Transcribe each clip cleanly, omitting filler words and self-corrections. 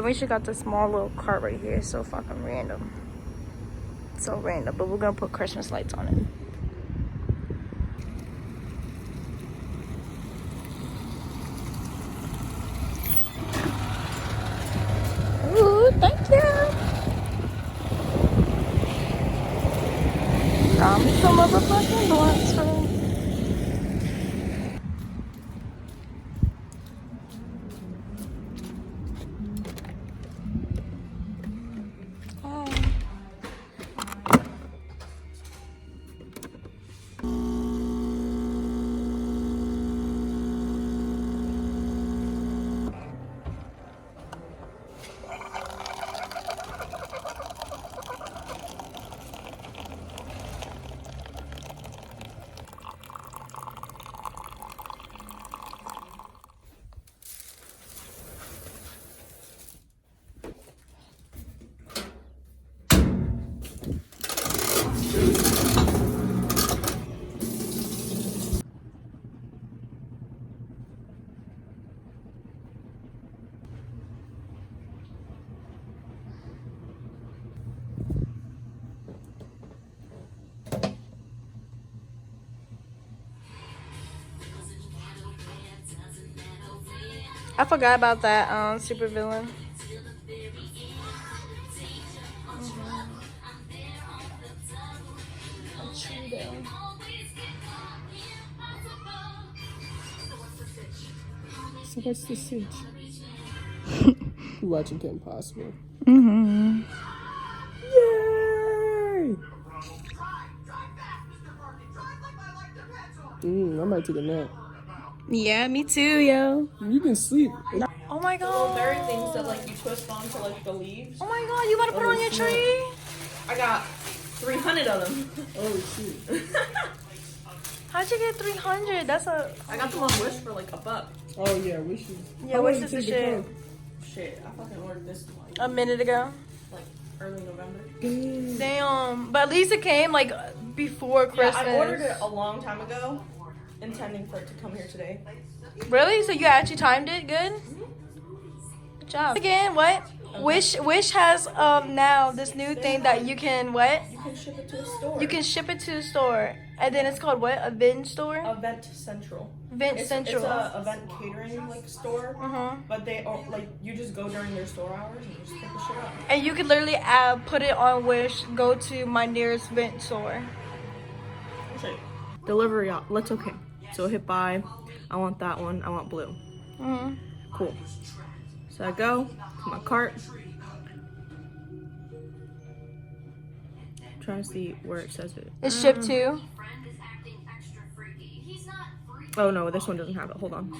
Then we should got this small little cart right here. It's so fucking random. So random, but we're gonna put Christmas lights on it. Ooh, thank you. Some motherfucking blunts for me. I forgot about that super villain. So what's the cinch? You're watching Kim Possible. Mm-hmm. Yay! I might take a nap. Yeah, me too, yo. You can sleep. Oh my god. There are things that like you twist onto like the leaves. Oh my god, you gotta put it on your tree? I got 300 of them. Oh shit. How'd you get 300? That's a... I got them on Wish for like $1. Oh yeah, wishes. Yeah, Wish is the shit. Shit, I fucking ordered this like A minute ago. like early November. Damn. But at least it came like before Christmas. Yeah, I ordered it a long time ago, intending for it to come here today. Really? So you actually timed it good? Good job. Again, what? Okay. Wish has now this new thing that you can what? You can ship it to a store. You can ship it to a store. And then it's called what? A Vin store? Event Central. Central. It's a event catering like store. Uh-huh. But they like you just go during their store hours and you just pick the shit up. And you can literally put it on Wish, go to my nearest Vent store. Shit. Delivery out. Let's okay. So hit buy. I want that one. I want blue. Mm-hmm. Cool. So I go to my cart. I'm trying to see where it says it. It's shipped to. Oh no, this one doesn't have it. Hold on.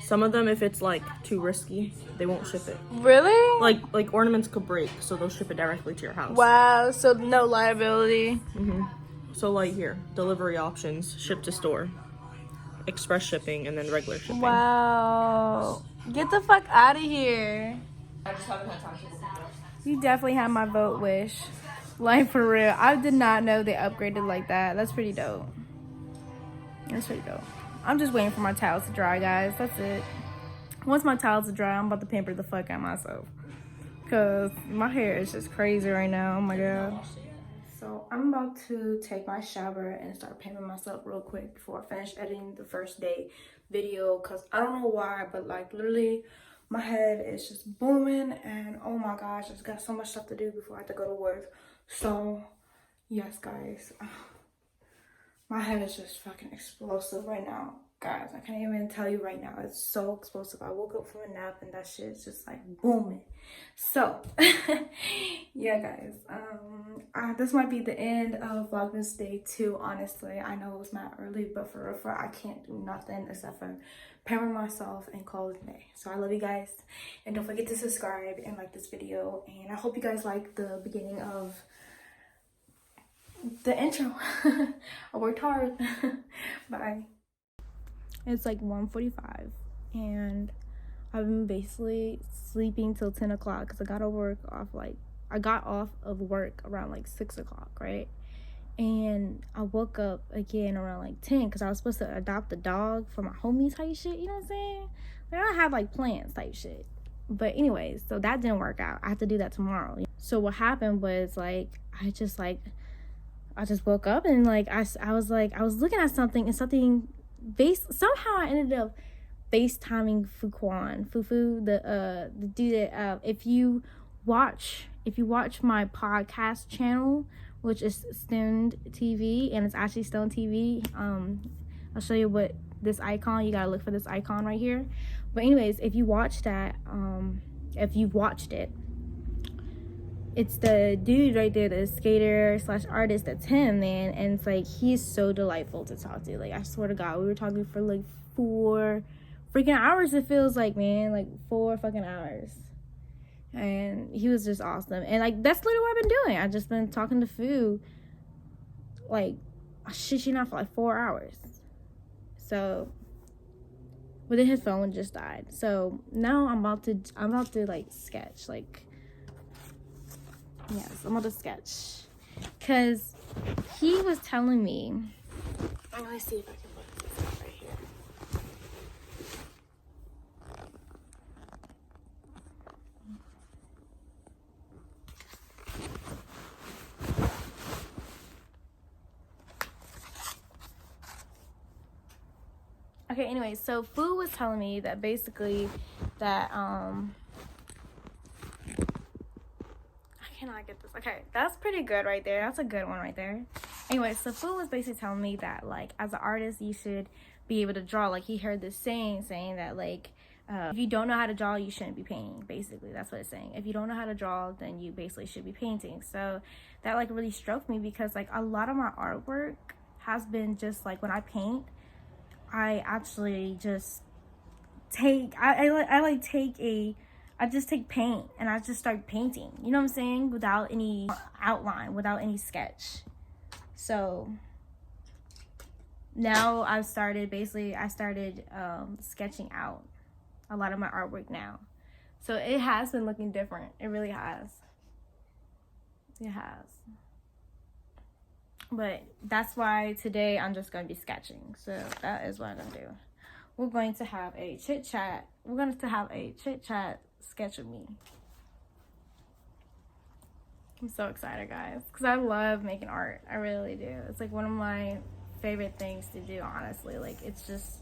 Some of them, if it's like too risky, they won't ship it. Really? Like ornaments could break, so they'll ship it directly to your house. Wow. So no liability. Mhm. So like here, delivery options, ship to store, express shipping, and then regular shipping. Wow. Get the fuck out of here. I just haven't had time to look it up. You definitely have my vote, Wish. Like, for real. I did not know they upgraded like that. That's pretty dope. That's pretty dope. I'm just waiting for my towels to dry, guys. That's it. Once my towels are dry, I'm about to pamper the fuck out of myself. Because my hair is just crazy right now. Oh, my God. So, I'm about to take my shower and start pampering myself real quick before I finish editing the first day video. Because I don't know why, but, like, literally... my head is just booming, and oh my gosh, I just got so much stuff to do before I have to go to work. So, yes, guys, my head is just fucking explosive right now. Guys, I can't even tell you right now. It's so explosive. I woke up from a nap, and that shit is just like booming. So, yeah, guys, this might be the end of Vlogmas Day 2, honestly. I know it was not early, but for real, I can't do nothing except for pamper myself and call it a day. So I love you guys, and don't forget to subscribe and like this video, and I hope you guys like the beginning of the intro. I worked hard. Bye. It's like 1:45 and I've been basically sleeping till 10 o'clock because I got off of work around like 6 o'clock, right? And I woke up again around like 10 because I was supposed to adopt a dog for my homie type shit, you know what I'm saying? Like, I have like plans type shit. But anyways, so that didn't work out. I have to do that tomorrow. So what happened was like I just woke up and like I was looking at something and something somehow I ended up FaceTiming Fufu, the dude that if you watch my podcast channel, which is Stone TV, and it's actually Stone TV. I'll show you what this icon, you gotta look for this icon right here. But anyways, if you watch that, if you've watched it, it's the dude right there, the skater / artist. That's him, man. And it's like, he's so delightful to talk to. Like, I swear to God, we were talking for like 4 freaking hours. It feels like, man, like 4 fucking hours. And he was just awesome. And like, that's literally what I've been doing. I've just been talking to Fu, like, shit you not, for like 4 hours. So, but then his phone just died. So now I'm about to like sketch, like, yes, I'm about to sketch, cause he was telling me. Let me see if I can put this out right here. Okay, anyway, so Fu was telling me that basically that I cannot get this. Okay, that's pretty good right there. That's a good one right there. Anyway, so Fu was basically telling me that like as an artist you should be able to draw. Like he heard this saying that like if you don't know how to draw, you shouldn't be painting. Basically, that's what it's saying. If you don't know how to draw, then you basically should be painting. So that like really struck me, because like a lot of my artwork has been just like, when I paint, I actually just take I just take paint and I just start painting, you know what I'm saying, without any outline, without any sketch. So now I started sketching out a lot of my artwork now. So it has been looking different. It really has. It has. But that's why today I'm just going to be sketching. So that is what I'm going to do. We're going to have a chit chat. We're going to have a chit chat sketch of me. I'm so excited, guys, because I love making art. I really do. It's like one of my favorite things to do, honestly. Like, it's just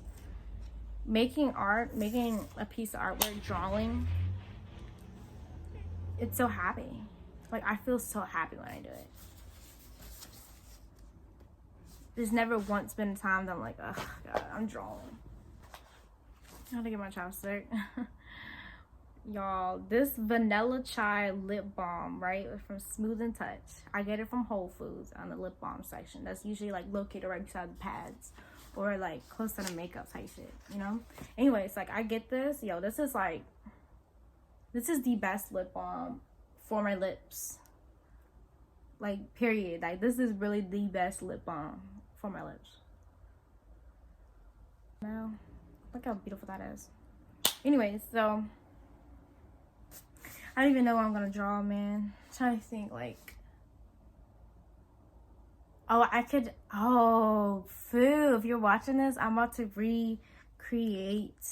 making art, making a piece of artwork, drawing. It's so happy. Like, I feel so happy when I do it. There's never once been a time that I'm like, oh God, I'm drawing. I have to get my chapstick. Y'all, this vanilla chai lip balm, right, from Smooth and Touch. I get it from Whole Foods on the lip balm section. That's usually like located right beside the pads, or like close to the makeup type shit, you know? Anyways, like I get this. Yo, this is the best lip balm for my lips. Like, period. Like, this is really the best lip balm for my lips. Now, look how beautiful that is. Anyways, so I don't even know what I'm gonna draw, man. I'm trying to think, like, Fu, if you're watching this, I'm about to recreate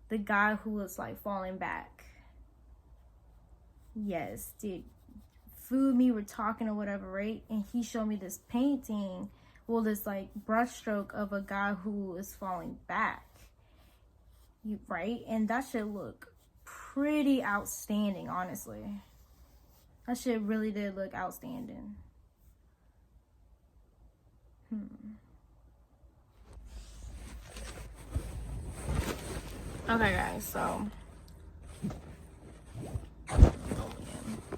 the guy who was like falling back. Yes, dude. Fu and me were talking or whatever, right? And he showed me this painting, well, this like brushstroke of a guy who is falling back. Right? And that should look pretty outstanding, honestly. That shit really did look outstanding. Okay, guys, so I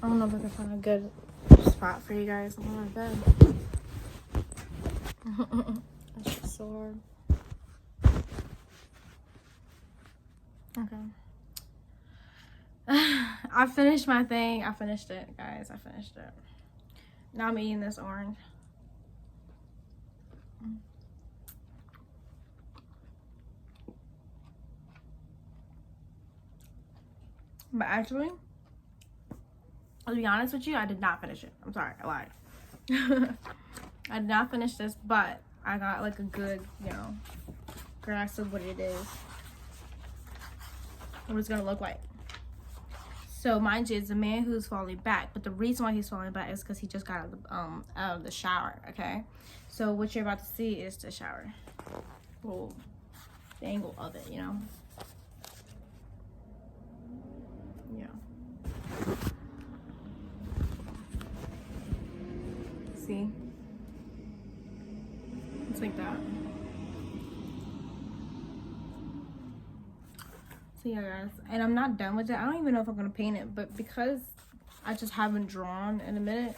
don't know if I can find a good spot for you guys. I'm on my bed. That's just so hard. Okay. I finished my thing. I finished it, guys. I finished it. Now I'm eating this orange. But actually, I'll be honest with you, I did not finish it. I'm sorry, I lied. I did not finish this, but I got like a good, grasp of what it is. what it's gonna look like. So mind you, it's a man who's falling back, but the reason why he's falling back is because he just got out of the shower. Okay, so what you're about to see is the shower. Well, the angle of it, you know. Yeah. See, it's like that. So yeah, guys, and I'm not done with it. I don't even know if I'm gonna paint it, but because I just haven't drawn in a minute,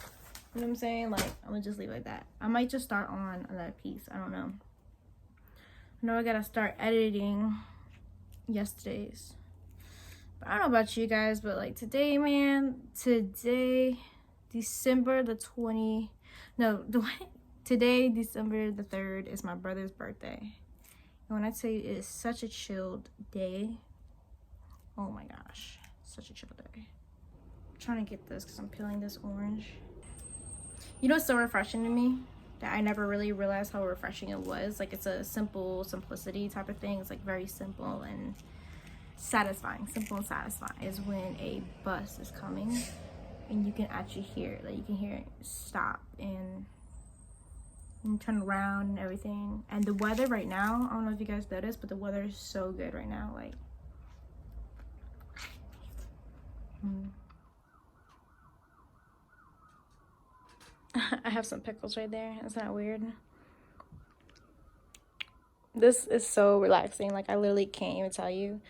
you know what I'm saying? Like, I'm gonna just leave it like that. I might just start on another piece. I don't know. I know I gotta start editing yesterday's. But I don't know about you guys, but like today, man, today, December the 20, no, today, December the 3rd is my brother's birthday. And when I tell you it is such a chilled day, oh my gosh, such a chill day. I'm trying to get this because I'm peeling this orange. You know what's so refreshing to me? That I never really realized how refreshing it was. Like, it's a simplicity type of thing. It's like very simple and satisfying. Simple and satisfying is when a bus is coming and you can actually hear it. Like, you can hear it stop and turn around and everything. And the weather right now, I don't know if you guys noticed, but the weather is so good right now. Like, I have some pickles right there. Isn't that weird? This is so relaxing. Like, I literally can't even tell you.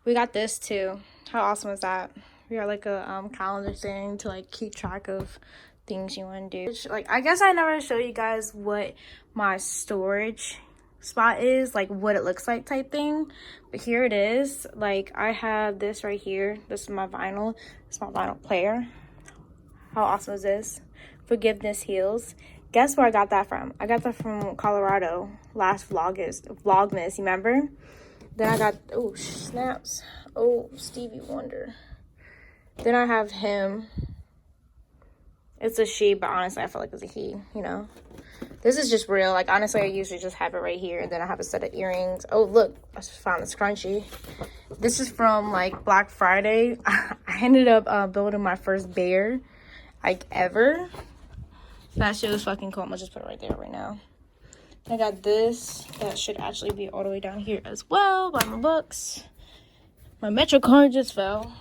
We got this too. How awesome is that? We got like a calendar thing to like keep track of things you want to do. Like, I guess I never show you guys what my storage spot is, like what it looks like type thing, but here it is. Like, I have this right here. This is my vinyl. It's my vinyl player. How awesome is this? Forgiveness Heals. Guess where I got that from? I got that from Colorado last Vlogmas, you remember? Then I got, oh snaps, oh Stevie Wonder. Then I have him. It's a she, but honestly I feel like it's a he, you know. This is just real. Like, honestly, I usually just have it right here. And then I have a set of earrings. Oh, look. I just found the scrunchie. This is from, like, Black Friday. I ended up building my first bear, like, ever. That shit was fucking cool. I'm gonna just put it right there right now. I got this. That should actually be all the way down here as well by my books. My Metro card just fell.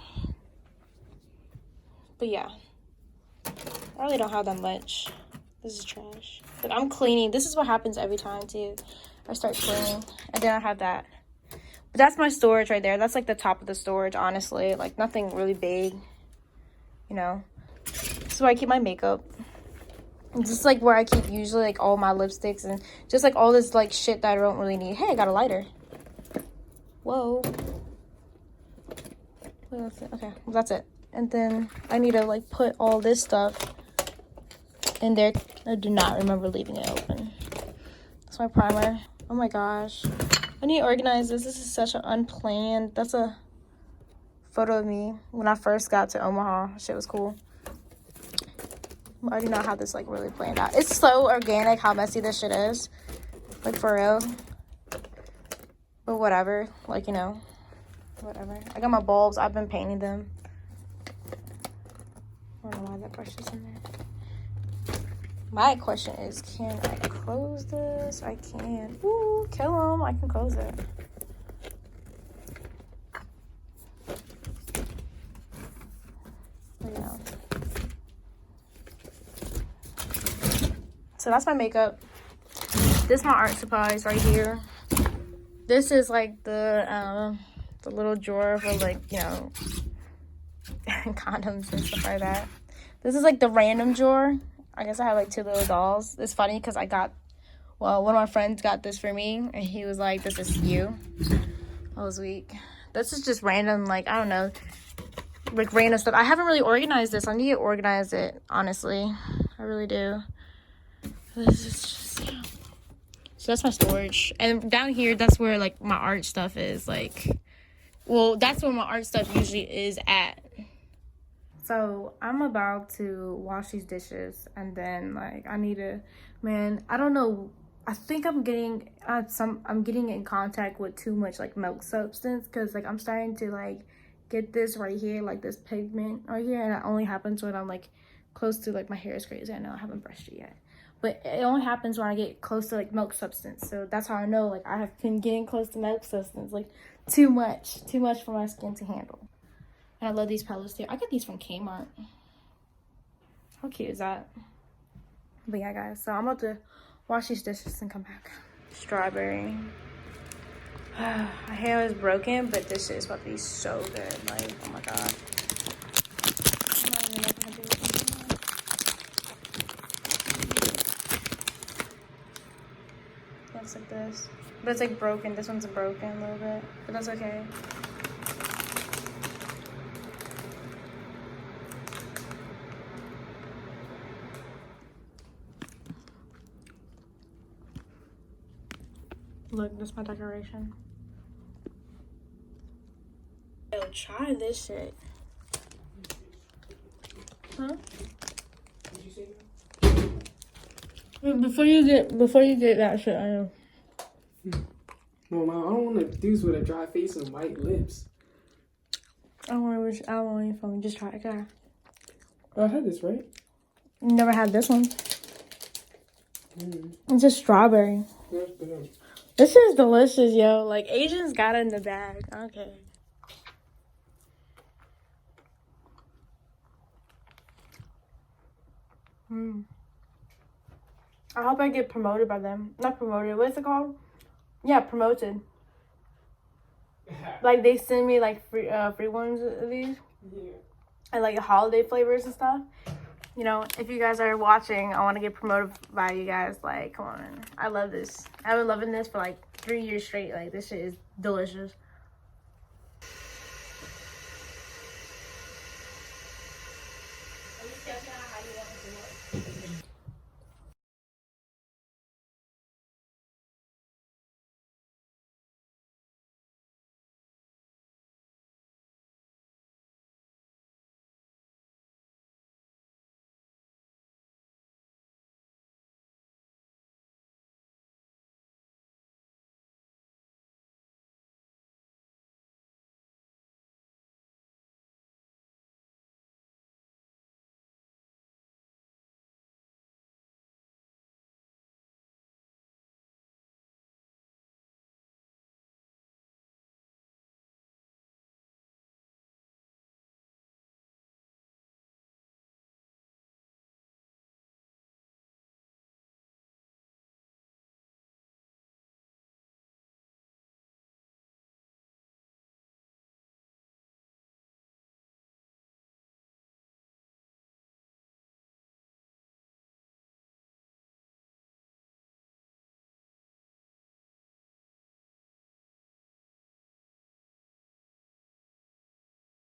But, yeah. I really don't have that much. This is trash. But I'm cleaning. This is what happens every time, too. I start cleaning. And then I have that. But that's my storage right there. That's, like, the top of the storage, honestly. Like, nothing really big. You know? This is where I keep my makeup. This is, like, where I keep usually, like, all my lipsticks. And just, like, all this, like, shit that I don't really need. Hey, I got a lighter. Whoa. Well, that's it. Okay. Well, that's it. And then I need to, like, put all this stuff in there. I do not remember leaving it open. That's my primer. Oh my gosh. I need to organize this. This is such an unplanned. That's a photo of me when I first got to Omaha. Shit was cool. I do not have this like really planned out. It's so organic how messy this shit is. Like, for real. But whatever. Like, you know. Whatever. I got my bulbs. I've been painting them. I don't know why that brush is in there. My question is, can I close this? I can. Ooh, kill him. I can close it. But yeah. So that's my makeup. This is my art supplies right here. This is like the little drawer for, like, you know, condoms and stuff like that. This is like the random drawer. I guess I have like 2 little dolls. It's funny because one of my friends got this for me, and he was like, this is you. I was weak. This is just random, like, I don't know, like random stuff. I haven't really organized this. I need to organize it, honestly. I really do. This is just, yeah. So that's my storage. And down here, that's where, like, my art stuff is, like, well, that's where my art stuff usually is at. So I'm about to wash these dishes, and then, like, I need to, man, I don't know I think I'm getting I'm getting in contact with too much like milk substance, because like I'm starting to like get this right here, like this pigment right here, and it only happens when I'm like close to like my hair is crazy. I know I haven't brushed it yet, but it only happens when I get close to like milk substance. So that's how I know like I have been getting close to milk substance, like too much for my skin to handle. And I love these palettes too. I get these from Kmart. How cute is that? But yeah, guys, so I'm about to wash these dishes and come back. Strawberry. My hair is broken, but this shit is about to be so good. Like, oh my god. I'm not even know if I can do it. Looks like this. But it's like broken. This one's broken a little bit. But that's okay. Look, this is my decoration. Yo, try this shit. Huh? Before you get that shit, I know. No, Mom, I don't want to do this with a dry face and white lips. I don't want any from. Just try it, guy. Oh, I had this, right? Never had this one. It's just strawberry. That's good. This is delicious, yo. Like, Asians got it in the bag. Okay. I hope I get promoted by them. Not promoted. What's it called? Yeah, promoted. Like, they send me, like, free ones of these. Yeah. And, like, holiday flavors and stuff. You know, if you guys are watching, I want to get promoted by you guys. Like, come on. I love this. I've been loving this for, like, 3 years straight. Like, this shit is delicious.